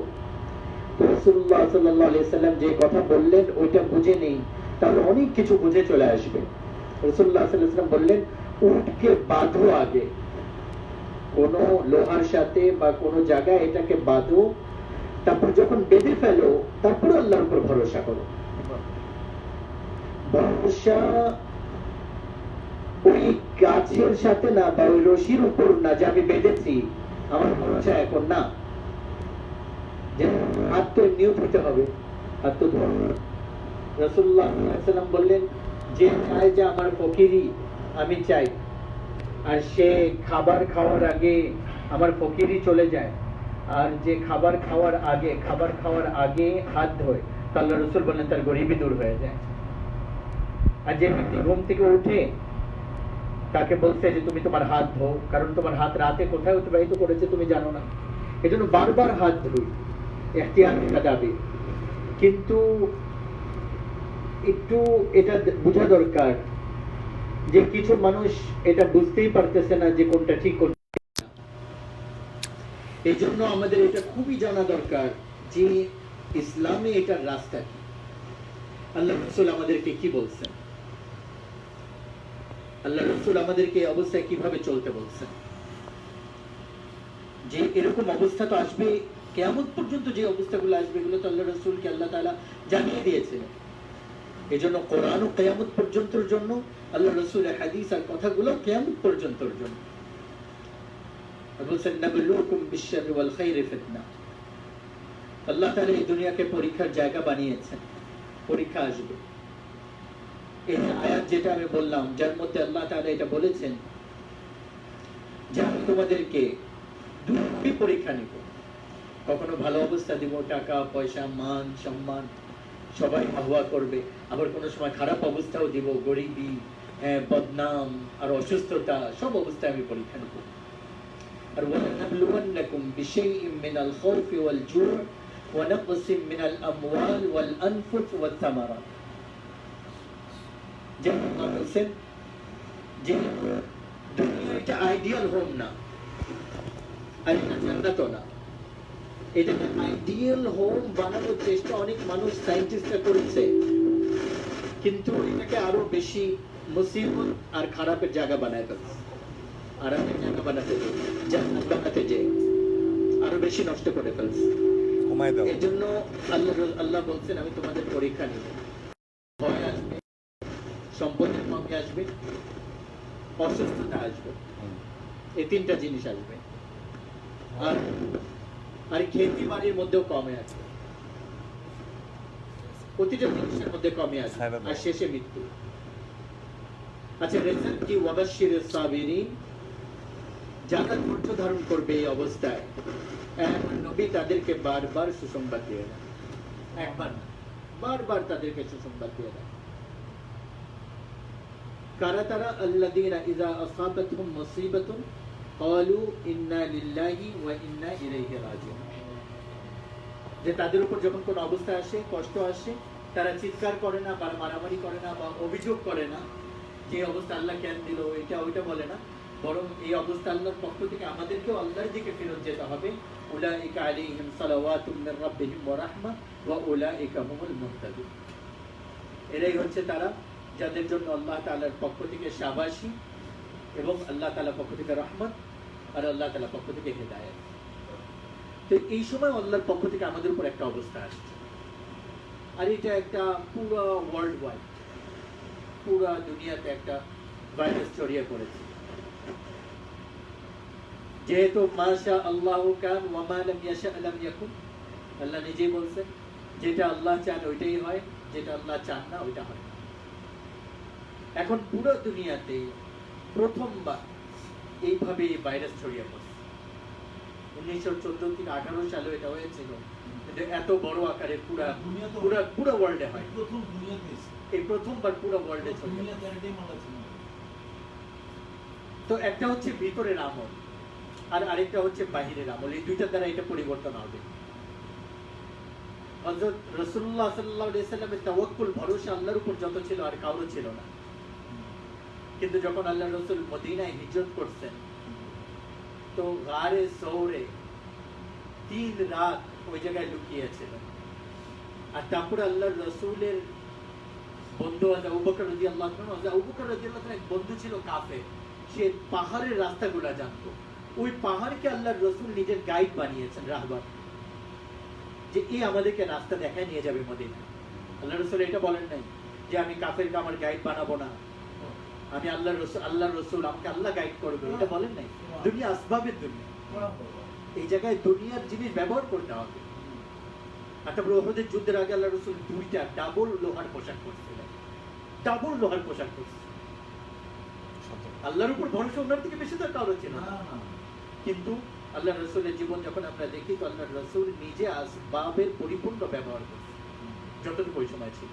তো রাসূলুল্লাহ সাল্লাল্লাহু আলাইহি ওয়াসাল্লাম যে কথা বললেন ওইটা বুঝে নেই, তাহলে অনেক কিছু বুঝে চলে আসবে। রাসূলুল্লাহ সাল্লাল্লাহু আলাইহি ওয়াসাল্লাম বললেন, উটকে বাঁধো আগে, কোন লোহার সাথে বা কোন জায়গায় এটাকে বাঁধো, তারপর যখন বেঁধে ফেলো তারপর আল্লাহর উপর ভরসা করো। ভরসা ওই গাছের সাথে না বা ওই রশির উপর না যে আমি বেঁধেছি, আমার ভরসা এখন না, যে হাত তো এমনিও ধুতে হবে, হাত তো ধোয়া। রাসূলুল্লাহ সাল্লাল্লাহু আলাইহি ওয়াসাল্লাম বললেন, যে চায় যে আমার ফকিরি আমি চাই, আর সে খাবার খাওয়ার আগে আমার ফকিরি চলে যায়, আর যে খাবার খাওয়ার আগে হাত ধোয়, তো আল্লাহ রাসূল বললেন তার গরিবি দূর হয়ে যায়। আর যে ব্যক্তি ঘুম থেকে উঠে তাকে বলছে যে তুমি তোমার হাত ধো, কারণ তোমার হাত রাতে কোথায় অতিবাহিত করেছে তুমি জানো না, এজন্য বারবার হাত ধুই, ইহতিয়াত কাদাবি। কিন্তু একটু এটা বোঝা দরকার যে কিছু মানুষ এটা বুঝতেই পারতেছে না যে কোনটা ঠিক কোনটা ঠিক না। এই জন্য আমাদের এটা খুবই জানা দরকার যে ইসলামে এটার রাস্তা কি, আল্লাহ রাসূল আমাদেরকে কি বলছেন, আল্লাহ রাসূল আমাদেরকে এই অবস্থায় কিভাবে চলতে বলছেন। যে এরকম অবস্থা তো আসবে, কিয়ামত পর্যন্ত যে অবস্থাগুলো আসবে এগুলো তো আল্লাহ রাসূলকে আল্লাহ তাআলা জানিয়ে দিয়েছেন। এজন্য কোরআন ও কিয়ামত পর্যন্তর জন্য, আল্লাহ রাসূলের হাদিস আর কথাগুলো কিয়ামত পর্যন্তর জন্য। বলছেন, নাবলুকুম বিশ-শাররি ওয়াল খাইরি ফিতনা। আল্লাহ তাআলা এই দুনিয়াকে পরীক্ষার জায়গা বানিয়েছেন, পরীক্ষা আসবে। এই আয়াত যেটা আমি বললাম, যার মধ্যে আল্লাহ তাআলা এটা বলেছেন যে আমি তোমাদেরকে দুটি পরীক্ষা নিব, কখনো ভালো অবস্থা দিব, টাকা পয়সা মান সম্মান সবাই আহ্বা করবে, আবার কোনো সময় খারাপ অবস্থাও দিব, গরিবি, বদনাম আর অসুস্থতা, সব অবস্থায় আমি পরীক্ষা নিব। আর ওয়ানাবলুওয়ান্নাকুম বিশাইইম মিনাল খাউফি ওয়াল জু'i ওয়া নাকসিম মিনাল আমওয়াল ওয়াল আনফুস ওয়াত সামারাত। যে আল্লাহ বলেন যে দুনিয়া এটা আইডিয়াল হোম না, আর এটা জান্নাত না। এটা আইডিয়াল হোম বানানোর চেষ্টা অনেক মানুষ, সায়েন্টিস্টরা করেছে, কিন্তু এটাকে আরো বেশি মুসিবত আর খারাপের জায়গা বানায় ফেলছে, আরামের জায়গা বানাতে জান্নাত বানাতে যে আরো বেশি নষ্ট করে ফেলছে। এই জন্য আল্লাহ বলছেন আমি তোমাদের পরীক্ষা নিব, ভয় আসবে, সম্পদের কমে আসবে, অসুস্থতা আসবে, এই তিনটা জিনিস আসবে, আর খেতি বাড়ির মধ্যেও কমে আসবে, প্রতিটা জিনিসের মধ্যে কমে আসবে, আর শেষে মৃত্যু। আচ্ছা, রেজাল্ট কি? ওয়াবাশশিরিস সাবিরিন, যারা ধৈর্য ধারণ করবে এই অবস্থায়, নবী তাদেরকে বারবার সুসংবাদ দিয়ে দেন, একবার না, বারবার তাদেরকে সুসংবাদ দিয়ে দেন। কারা তারা? আল্লাযীনা ইযা আসাবাতহুম মুসিবাতুন ক্বালু ইন্না লিল্লাহি ওয়া ইন্না ইলাইহি রাজিউন। যে তাদের উপর যখন কোনো অবস্থা আসে, কষ্ট আসে, তারা চিৎকার করে না বা মারামারি করে না বা অভিযোগ করে না যে অবস্থা আল্লাহ কেন দিল, এটা ওইটা বলে না, বরং এই অবস্থা আল্লাহর পক্ষ থেকে আমাদেরকেও আল্লাহর দিকে ফেরত যেতে হবে। উলাইকা আলাইহিম সালাওয়াতুম মির রাব্বিহিম ওয়া রাহমা ওয়া উলাইকা হুমুল মুহতাদুন। এরাই হচ্ছে তারা যাদের জন্য আল্লাহ তাআলার পক্ষ থেকে শাবাশী এবং আল্লাহ তাআলার পক্ষ থেকে রহমত আর আল্লাহ তাআলার পক্ষ থেকে হেদায়েত। তো এই সময় আল্লাহর পক্ষ থেকে আমাদের উপর একটা অবস্থা আসছে, আর এটা একটা পুরো ওয়ার্ল্ড ওয়াইড, পুরো দুনিয়াতে একটা ভাইরাস ছড়িয়ে পড়েছে। যেহেতু মাশা আল্লাহ কান ওয়া মা লাম ইয়াশা লাম ইয়াকুন, আল্লাহ নিজেই বলছেন যেটা আল্লাহ চান ওইটাই হয়, যেটা আল্লাহ চান না ওইটা হয় না। এখন পুরো দুনিয়াতে প্রথমবার এইভাবে ভাইরাস ছড়িয়ে পড়ছে। 1914 থেকে 18 সালে এটা হয়েছিল, কিন্তু এত বড় আকারে পুরা পুরো ওয়ার্ল্ডে হয়, এই প্রথমবার পুরো ওয়ার্ল্ডে ছড়িয়ে। তো একটা হচ্ছে ভিতরের আমল আর আরেকটা হচ্ছে বাহিরের আমল, এই দুইটার দ্বারা এটা পরিবর্তন হবে। হযরত রাসূলুল্লাহ সাল্লাল্লাহু আলাইহি সাল্লামের তাওয়াক্কুল, ভরসা আল্লাহর উপর যত ছিল আর কারো ছিল না। কিন্তু যখন আল্লাহর রাসূল মদিনায় হিজরত করছেন, তো গারে সৌরে 3 রাত ওই জায়গায় লুকিয়েছিলেন। আর তারপরে আল্লাহর রাসূলের বন্ধু আবু বকর রাদিয়াল্লাহু আনহু, আবু বকর রাদিয়াল্লাহু আনহু এক বন্ধু ছিল কাফের, সে পাহাড়ের রাস্তাগুলো জানতো। ওই পাহাড়কে আল্লাহর রাসূল নিজের গাইড বানিয়েছেন, রাহবার, যে এই আমাদেরকে রাস্তা দেখায় নিয়ে যাবে মদিনা। আল্লাহর রাসূল এটা বলেন নাই যে আমি কাফেরকে আমার গাইড বানাবো না, আমি আল্লাহর রাসূল আমাকে আল্লাহ গাইড করবে, এটা বলেন নাই। দুনিয়া আসবাবের দুনিয়া, এই জায়গায় দুনিয়ার জিনিস ব্যবহার করতে হবে। আর তারপরে উহুদের যুদ্ধের আগে আল্লাহর রাসূল 2টা ডাবল লোহার পোশাক পরছিলেন, ডাবল লোহার পোশাক পরছিলেন। আল্লাহর উপর ভরসা ওনার থেকে বেশি তার কারো ছিল না। কিন্তু আল্লাহর রাসূলের জীবন যখন আমরা দেখি, তো আল্লাহর রাসূল নিজে আসবাবের পরিপূর্ণ ব্যবহার করছে যতটুকু ওই সময় ছিল,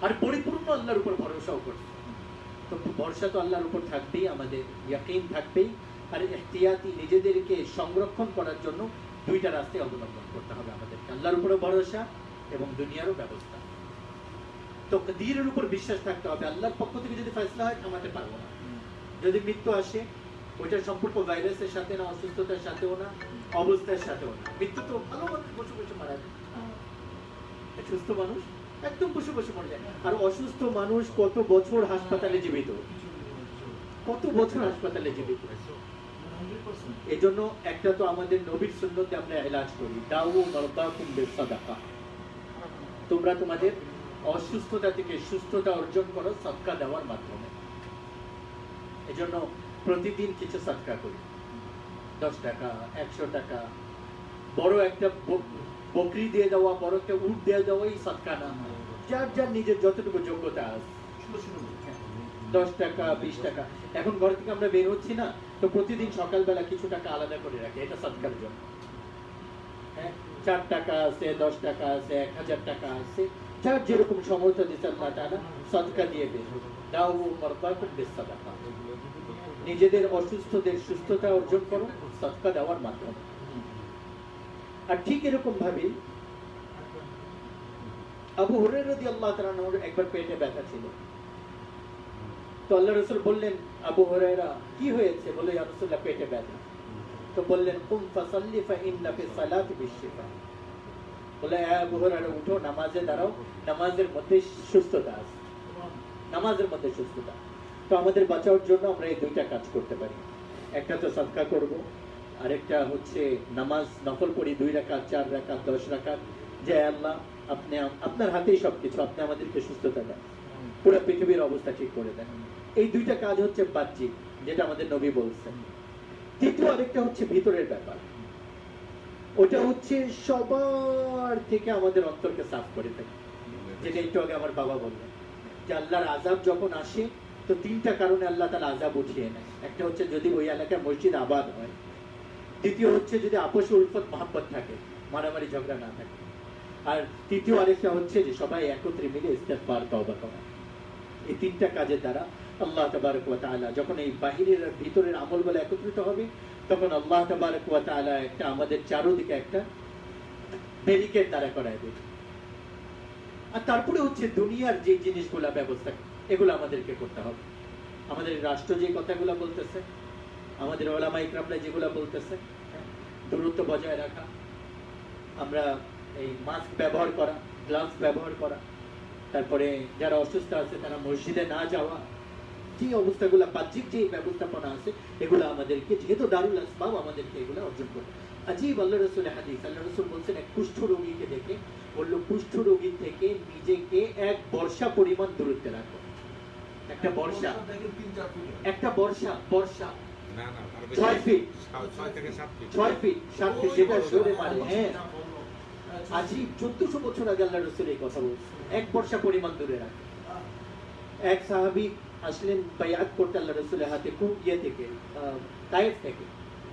আর পরিপূর্ণ আল্লাহর উপর ভরসাও করছে। তো ভরসা তো আল্লাহর উপর থাকবেই, আমাদের ইয়াকিন থাকবেই, আর ইহতিয়াতি নিজেদেরকে সংরক্ষণ করার জন্য 2টা রাস্তায় অবলম্বন করতে হবে আমাদেরকে, আল্লাহর উপরে ভরসা এবং দুনিয়ারও ব্যবস্থা। তো তকদীরের উপর বিশ্বাস থাকতে হবে। আল্লাহর পক্ষ থেকে যদি ফয়সালা হয় থামাতে পারবো না। যদি মৃত্যু আসে, ওইটার সম্পর্ক ভাইরাসের সাথে না, অসুস্থতার সাথেও না, অবস্থার সাথেও না। মৃত্যু তো ভালো মানুষ বসে বসে মারা যায়, সুস্থ মানুষ একদম বসে বসে মরে যায়। আর অসুস্থ মানুষ কত বছর হাসপাতালে জীবিত, কত বছর হাসপাতালে জীবিত। এই জন্য একটা তো আমাদের নবীর সুন্নতে আমরা ইলাজ করি, দাউ মারদাকুম বিসাদাকা, তোমরা তোমাদের অসুস্থতা থেকে সুস্থতা অর্জন করো সদকা দেওয়ার মাধ্যমে। এই জন্য প্রতিদিন কিছু সদকা করি, 10 টাকা, 100 টাকা। বড় একটা বকরি দিয়ে দেওয়া, বড় একটা উট দিয়ে দেওয়া এই সদকা না, যার যার নিজের যতটুকু যোগ্যতা আছে, 10 টাকা, 20 টাকা। এখন ঘর থেকে আমরা বের হচ্ছি না, তো প্রতিদিন সকালবেলা কিছু টাকা আলাদা করে রাখি, এটা সদকার জন্য। হ্যাঁ, 4 টাকা আছে, 10 টাকা আছে, 1000 টাকা আছে, যার যেরকম সমর্থ দিতে আল্লাহ তাআলা সদকা দিয়ে বের হবে। দাউ মারদাকুম বিসাদাকা, নিজেদের অসুস্থদের সুস্থতা অর্জন করো সদকা দেওয়ার মাধ্যমে। আর ঠিক এরকম ভাবে আবু হুরায়রা রাদিয়াল্লাহু তাআলা আনহুর একবার পেটে ব্যথা ছিল। তো আল্লাহ রাসূল বললেন, আবু হুরায়রা কি হয়েছে? বলে, ইয়া রাসূলুল্লাহ পেটে ব্যথা। তো বললেন, কুম ফাসাল্লি ফা ইন্না ফি সালাতি বিশিফা। বলে, আবু হুরায়রা উঠো, নামাজে দাঁড়াও, নামাজের মধ্যে সুস্থতা আছে, নামাজের মধ্যে সুস্থতা। তো আমাদের বাঁচানোর জন্য আমরা এই 2টা কাজ করতে পারি। একটা তো সাদকা করব, আরেকটা হচ্ছে নামাজ নফল পড়ি, 2 রাকাত, 4 রাকাত, 10 রাকাত। যে আল্লাহ, আপনি আপনার হাতেই সবকিছু, আপনি আমাদেরকে সুস্থতা দেন, পুরো পৃথিবীর অবস্থা ঠিক করে দেন। এই 2টা কাজ হচ্ছে বাহ্যিক, যেটা আমাদের নবী বলছেন। তৃতীয় আরেকটা হচ্ছে ভিতরের ব্যাপার, ওটা হচ্ছে সবার থেকে আমাদের অন্তরকে সাফ করে দেয়। যেটা একটু আগে আমার বাবা বললেন, যে আল্লাহর আযাব যখন আসে, তো 3টা কারণে আল্লাহ তাআলা আযাব উঠিয়ে নেয়। একটা হচ্ছে যদি ওই এলাকায় মসজিদ আবাদ হয়, দ্বিতীয় হচ্ছে যদি আপোষ উলফত মহব্বত থাকে, মারামারি ঝগড়া না থাকে, আর তৃতীয় আরেকটা হচ্ছে যে সবাই একত্রে মিলে ইস্তেগফার তওবা করা। এই 3টা কাজের দ্বারা আল্লাহ তাবারক ওয়া তাআলা যখন এই বাহিরের আর ভিতরের আমলগুলো একত্রিত হবে, তখন আল্লাহ তাবারক ওয়া তাআলা একটা আমাদের চারদিকে একটা ব্যারিকেড দাঁড়া করায় দেবে। আর তারপরে হচ্ছে দুনিয়ার যে জিনিসগুলো ব্যবস্থা, এগুলো আমাদেরকে করতে হবে। আমাদের রাষ্ট্র যে কথাগুলো বলতেছে, আমাদের ওলামা ইকরামরা যেগুলো বলতেছে, দূরত্ব বজায় রাখা, আমরা এই মাস্ক ব্যবহার করা, গ্লাভস ব্যবহার করা, তারপরে যারা অসুস্থ আছে তারা মসজিদে না যাওয়া, যে অবস্থাগুলো বাহ্যিক যে ব্যবস্থাপনা আছে, এগুলো আমাদেরকে, যেহেতু দারুল আসবাব, আমাদেরকে এগুলো অর্জন করতে। আজীব আল্লাহ রাসূলের হাদিস। আল্লাহ রাসূল বলছেন এক কুষ্ঠ রোগীকে দেখে বলল, কুষ্ঠ রোগী থেকে নিজেকে এক বর্ষা পরিমাণ দূরত্বে রাখো। একটা বর্ষা, একটা বর্ষা, বর্ষা না না 6 ফিট, 6 থেকে 7 ফিট 6 ফিট 7 ফিট যেটা জোরে মারে। হ্যাঁ, আজীব 1400 বছর আগে আল্লাহ রাসূল এই কথা বলছেন, এক বর্ষা পরিমাণ দূরে রাখো। এক সাহাবী আসলেন বায়াত করতে আল্লাহ রাসূলের হাতে, খুব ইয়ে থেকে তায়েফ থেকে।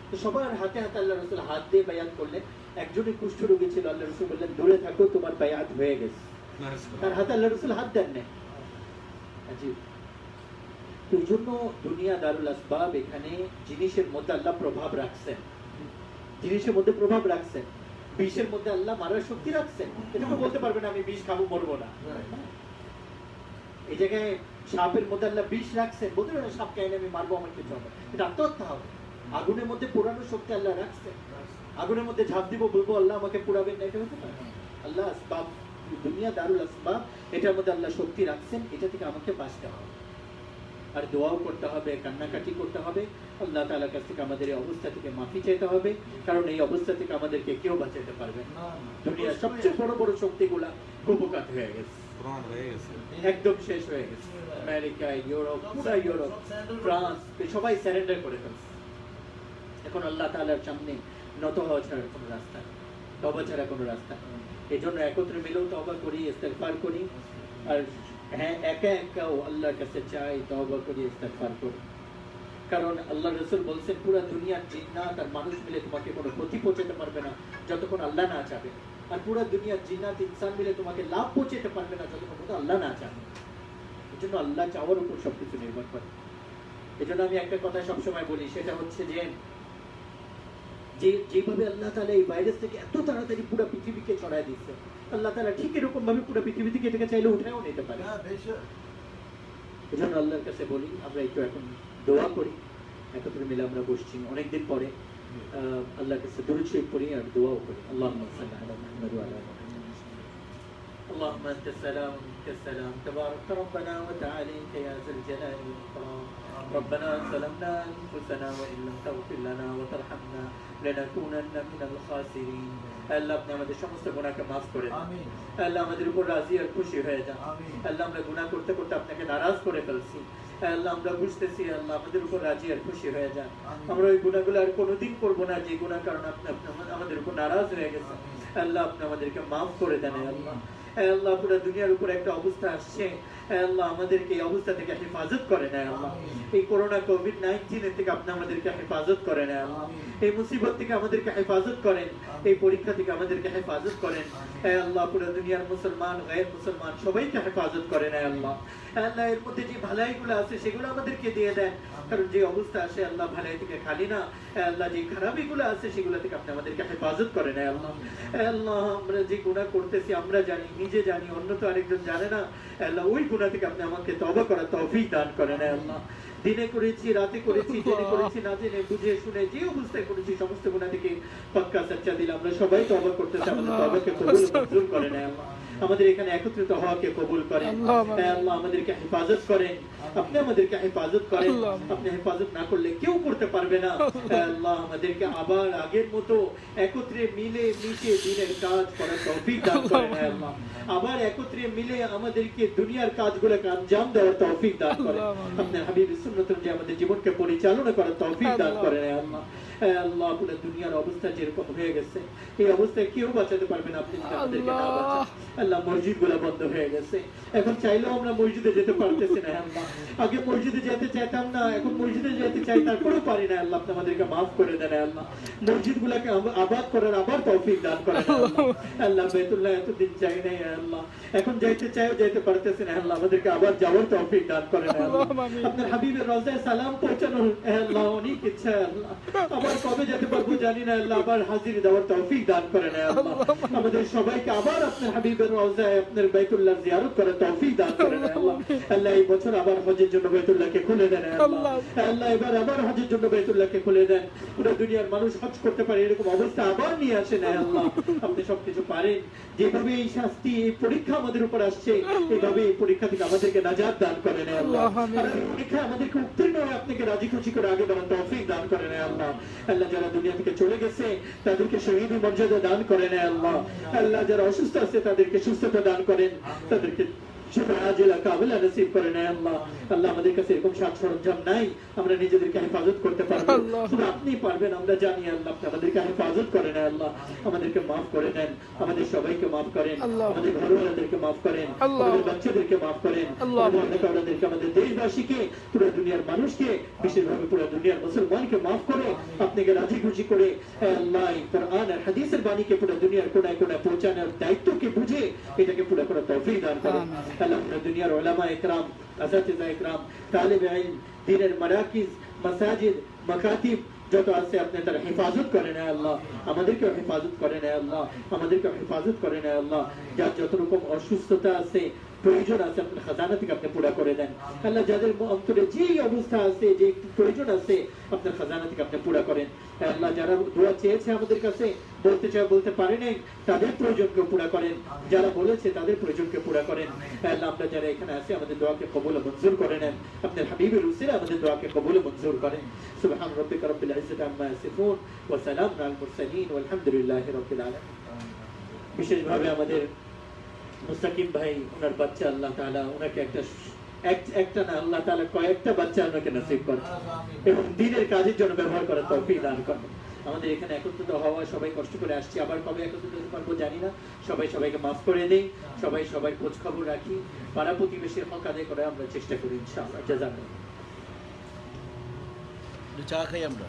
তো সবার হাতে হাতে আল্লাহ রাসূল হাত দিয়ে বায়াত করলেন। একজনই কুষ্ঠ রোগী ছিল, আল্লাহ রাসূল বললেন দূরে থাকো, তোমার বায়াত হয়ে গেছে। তার হাতে আল্লাহ রাসূল হাত দেন না। আজীব। তো এই জন্য দুনিয়া দারুল আসবাব, এখানে জিনিসের মধ্যে আল্লাহ প্রভাব রাখছেন, জিনিসের মধ্যে প্রভাব রাখছেন। বিষের মধ্যে আল্লাহ মারার শক্তি রাখছেন। এটুকু বলতে পারবেন আমি বিষ খাবো মরবো না। এই জায়গায় সাপের মধ্যে আল্লাহ বিষ রাখছেন, বলতে পারবেন সাপ খাইলে আমি মারবো, আমার কিছু হবে, এটা আত্মহত্যা হবে। আগুনের মধ্যে পোড়ানোর শক্তি আল্লাহ রাখছেন। আগুনের মধ্যে ঝাঁপ দিব, বলবো আল্লাহ আমাকে পোড়াবেন না, এটা হতে পারে? আল্লাহ আসবাব, দুনিয়া দারুল আসবাব, এটার মধ্যে আল্লাহ শক্তি রাখছেন। এটা থেকে আমাকে বাঁচতে হবে, আর দোয়াও করতে হবে, কান্নাকাটি করতে হবে, আল্লাহ তাআলার কাছ থেকে আমাদের এই অবস্থা থেকে মাফি চাইতে হবে, কারণ এই অবস্থা থেকে আমাদেরকে কেউ বাঁচাতে পারবে না। দুনিয়ার সবচেয়ে বড় বড় শক্তিগুলা কুপকাত হয়ে গেছে, প্রমাণ হয়ে গেছে। একদম শেষ হয়ে গেছে। আমেরিকা, ইউরোপ, পুরো ইউরোপ, ফ্রান্স, সবাই স্যারেন্ডার করে ফেলছে। এখন আল্লাহ তাআলার সামনে নত হওয়া ছাড়া কোনো রাস্তা নেই, তওবা ছাড়া কোনো রাস্তা নেই। এই জন্য একত্রে মিলেও তওবা করি, ইস্তেগফার করি, আর হ্যাঁ একা একাও আল্লাহর কাছে চাই, তওবা করি, ইস্তেগফার করি। কারণ আল্লাহ রাসূল বলছেন পুরো দুনিয়ার জিন্নাত আর মানুষ মিলে তোমাকে কোনো ক্ষতি পৌঁছাতে পারবে না যতক্ষণ আল্লাহ না চাবে, আর পুরো দুনিয়ার জিন্নাত ইনসান মিলে তোমাকে লাভ পৌঁছাতে পারবে না যতক্ষণ আল্লাহ না চাবে। এই জন্য আল্লাহ চাওয়ার উপর সবকিছু নির্ভর করে। এই জন্য আমি একটা কথা সবসময় বলি, সেটা হচ্ছে যে যেভাবে আল্লাহ তাআলা এই ভাইরাস থেকে এত তাড়াতাড়ি পুরো পৃথিবীকে ছড়ায় দিচ্ছে, আল্লাহ তাআলা ঠিক এরকম ভাবে পুরো পৃথিবী থেকে এটাকে চাইলে উঠায়ও নিতে পারে। এই জন্য আল্লাহর কাছে বলি, আমরা একটু এখন দোয়া করি, একত্রে মিলে আমরা বসছি অনেকদিন পরে, আল্লাহর কাছে দরুদ শরীফ পড়ি আর দোয়াও করি। আল্লাহুম্মা সাল্লি আলা মুহাম্মাদ ওয়া আলা আলি মুহাম্মাদ। اللهم انت السلام ومنك السلام، تبارك ربنا وتعاليك يا ذا الجلال والاكرام. ربنا ظلمنا انفسنا وان لم تغفر لنا وترحمنا لنكونن من الخاسرين. আল্লাহ আপনি আমাদের সমস্ত গুনাহকে মাফ করে দিন। আমিন। আল্লাহ আমাদের উপর রাজি আর খুশি হয়ে যান। আমিন। আল্লাহ আমরা গুনাহ করতে করতে আপনাকে নারাজ করে ফেলছি, আল্লাহ আমরা বুঝতেছি, আল্লাহ আমাদের উপর রাজি আর খুশি হয়ে যান। আমরা ওই গুনাহগুলো আর কোনোদিন করব না যে গুনাহ কারণে আপনি আমাদের উপর নারাজ হয়ে গেছেন। আল্লাহ আপনি আমাদেরকে মাফ করে দেন। আল্লাহ আল্লাহ পুরো দুনিয়ার উপর একটা অবস্থা আসছে, আল্লাহ আমাদেরকে এই অবস্থা থেকে হেফাজত করে নেয়। আল্লাহ এই করোনা কোভিড-19 থেকে আপনি আমাদেরকে হেফাজত করে নেয়। আল্লাহ এই মুসিবত থেকে আমাদেরকে হেফাজত করেন, এই পরীক্ষা থেকে আমাদেরকে হেফাজত করেন। আল্লাহ পুরো দুনিয়ার মুসলমান গায়র মুসলমান সবাইকে হেফাজত করে নেয়। আল্লাহ আল্লাহ এর মধ্যে যে ভালাইগুলো আছে সেগুলো আমাদেরকে দিয়ে দেন, কারণ যে অবস্থা আসে আল্লাহ ভালাই থেকে খালি না, আল্লাহ যে খারাপিগুলো আছে সেগুলো থেকে আপনি আমাদেরকে হেফাজত করে নেয়। আল্লাহ আল্লাহ আমরা যে গুনাহ করতেছি আমরা জানি, নিজে জানি, অন্য তো আরেকজন জানে না। আল্লাহ ওই গুনাহ থেকে আপনি আমাকে তওবা করার তৌফিক দান করেন। আল্লাহ দিনে করেছি, রাতে করেছি, জেনে করেছি, না জেনে, বুঝে শুনে যে অবস্থায় করেছি, সমস্ত গুনাহ থেকে পাক্কা সচ্চা দিল আমরা সবাই তওবা করতেছি, আমাদের তওবাকে কবুল মঞ্জুর করেন। আল্লাহ আমাদের এখানে একত্রিত হওয়াকে কবুল করেন। আল্লাহ আমাদেরকে হেফাজত করেন, আপনি আমাদেরকে হেফাজত করেন। আপনি হেফাজত না করলে কেউ করতে পারবে না। আল্লাহ আমাদেরকে আবার আগের মতো একত্রে মিলে মিশে দিনের কাজ করার তৌফিক দান করেন। আল্লাহ আবার একত্রে মিলে আমাদেরকে দুনিয়ার কাজগুলোকে আঞ্জাম দেওয়ার তৌফিক দান করেন। আপনার হাবিবের সুন্নাত অনুযায়ী আমাদের জীবনকে পরিচালনা করার তৌফিক দান করেন। আল্লাহ আল্লাহ পুরো দুনিয়ার অবস্থা যেরকম হয়ে গেছে এই অবস্থায় কেউ বাঁচাতে পারবে না আপনি যদি আমাদেরকে না বাঁচান। আল্লাহ মসজিদগুলো বন্ধ হয়ে গেছে, এখন চাইলেও আমরা মসজিদে যেতে পারতেছি না। আল্লাহ আগে মসজিদে যেতে চাইতাম না, এখন মসজিদে যেতে চাই তারপরেও পারি না। আল্লাহ আপনি আমাদেরকে মাফ করে দেন। আল্লাহ মসজিদগুলোকে আবাদ করার আবার তৌফিক দান করেন। আল্লাহ বাইতুল্লাহ এতদিন যাই নাই, আল্লাহ এখন যাইতে চাইও যাইতে পারতেছি না। আল্লাহ আমাদেরকে আবার যাওয়ার তৌফিক দান করেন। আল্লাহ আপনার হাবিবের রওজায় সালাম পৌঁছানোর আল্লাহ অনেক ইচ্ছা। আল্লাহ আবার কবে যেতে পারবো জানি না। আল্লাহ আবার হাজির দেওয়ার তৌফিক দান করেন। আল্লাহ আমাদের সবাইকে আবার আপনার হাবিবের রওজায় আপনার বাইতুল্লাহ জিয়ারত করার তৌফিক দান করেন। আল্লাহ আল্লাহ এই বছর আবার হজের জন্য বাইতুল্লাহকে খুলে দেন হে আল্লাহ। হে আল্লাহ এবার আবার হজের জন্য বাইতুল্লাহকে খুলে দেন, পুরো দুনিয়ার মানুষ হজ করতে পারে এরকম অবস্থা আবার নিয়ে আসেন হে আল্লাহ। আপনি সবকিছু পারেন, যেভাবে এই শাস্তি এই পরীক্ষা আমাদের উপর আসছে এইভাবে এই পরীক্ষা থেকে আমাদেরকে নাজাত দান করেন হে আল্লাহ। আর এই পরীক্ষা আমাদেরকে উত্তীর্ণ হয়ে আপনাকে রাজি খুশি করে আগে বাড়ার তৌফিক দান করেন হে আল্লাহ। আল্লাহ যারা দুনিয়া থেকে চলে গেছে তাদেরকে শহীদি মর্যাদা দান করেন হে আল্লাহ। আল্লাহ যারা অসুস্থ আছে তাদেরকে সুস্থতা দান করেন, তাদেরকে শিফা আজিলা কামিলা নসিব করেন হে আল্লাহ। আল্লাহ আমাদের কাছে এরকম সাজ সরঞ্জাম নাই আমরা নিজেদেরকে হেফাজত করতে পারবো, শুধু আপনি পারবেন আমরা জানি আল্লাহ। আপনি আমাদেরকে হেফাজত করেন হে আল্লাহ, আমাদেরকে মাফ করে দেন, আমাদের সবাইকে মাফ করেন, আমাদের ঘরওয়ালাদেরকে মাফ করেন, আমাদের বাচ্চাদেরকে মাফ করেন, আমাদেরকে আমাদের দেশবাসীকে পুরো দুনিয়ার মানুষকে বিশেষভাবে পুরো দুনিয়ার মুসলমানকে মাফ করে আপনাকে রাজি খুশি করে হে আল্লাহ এই কোরআন আর হাদিসের বাণীকে পুরো দুনিয়ার কোনায় কোনায় পৌঁছানোর দায়িত্বকে বুঝে এটাকে পুরো করে তৌফিক দান করেন। আল্লাহ পুরো দুনিয়ার উলামা ইকরাম, আসাতিজা ইকরাম, তালিবে ইলম, দ্বীনের মারাকিজ, মাসাজিদ, মাকাতিব যত আছে আপনি তার হেফাজত করেন হে আল্লাহ। আমাদেরকে হেফাজত করেন হে আল্লাহ, আমাদেরকে হেফাজত করেন হে আল্লাহ। যার যত রকম অসুস্থতা আছে প্রয়োজন আছে আপনার খাজানা থেকে আপনি পুরা করে দেন আল্লাহ। যাদের অন্তরে যে অবস্থা আছে যে প্রয়োজন আছে আপনার খাজানা থেকে আপনি পুরা করেন আল্লাহ। যারা দোয়া চেয়েছে আমাদের কাছে বলতে চায় বলতে পারে নাই তাদের প্রয়োজনকে পুরা করেন, যারা বলেছে তাদের প্রয়োজনকে পুরা করেন আল্লাহ। আমরা যারা এখানে আছি আমাদের দোয়াকে কবুল ও মঞ্জুর করে নেন, আপনার হাবিবের উসিলে আমাদের দোয়াকে কবুল ও মঞ্জুর করেন। সুবহান রাব্বিকা রাব্বিল ইজ্জাতি আম্মা ইয়াসিফুন ওয়া সালামুন আলাল মুরসালিন ওয়ালহামদুলিল্লাহি রাব্বিল আলামিন। বিশেষভাবে আমাদের মুস্তাকিম ভাই ওনার বাচ্চা আল্লাহ তাআলা ওনাকে একটা না আল্লাহ তাআলা কয়েকটা বাচ্চা ওনাকে নসিব করেন এবং দ্বীনের কাজের জন্য ব্যবহার করার তৌফিক দান করেন। আমাদের এখানে একত্রিত হওয়া, সবাই কষ্ট করে আসছি, আবার কবে একত্রিত হতে পারবো জানি না। সবাই সবাইকে মাফ করে দেই, সবাই সবাই খোঁজ খবর রাখি, পাড়া প্রতিবেশীর হক আদায় করার আমরা চেষ্টা করি ইনশাআল্লাহ। জাযাকাল্লাহ। চা খাই আমরা।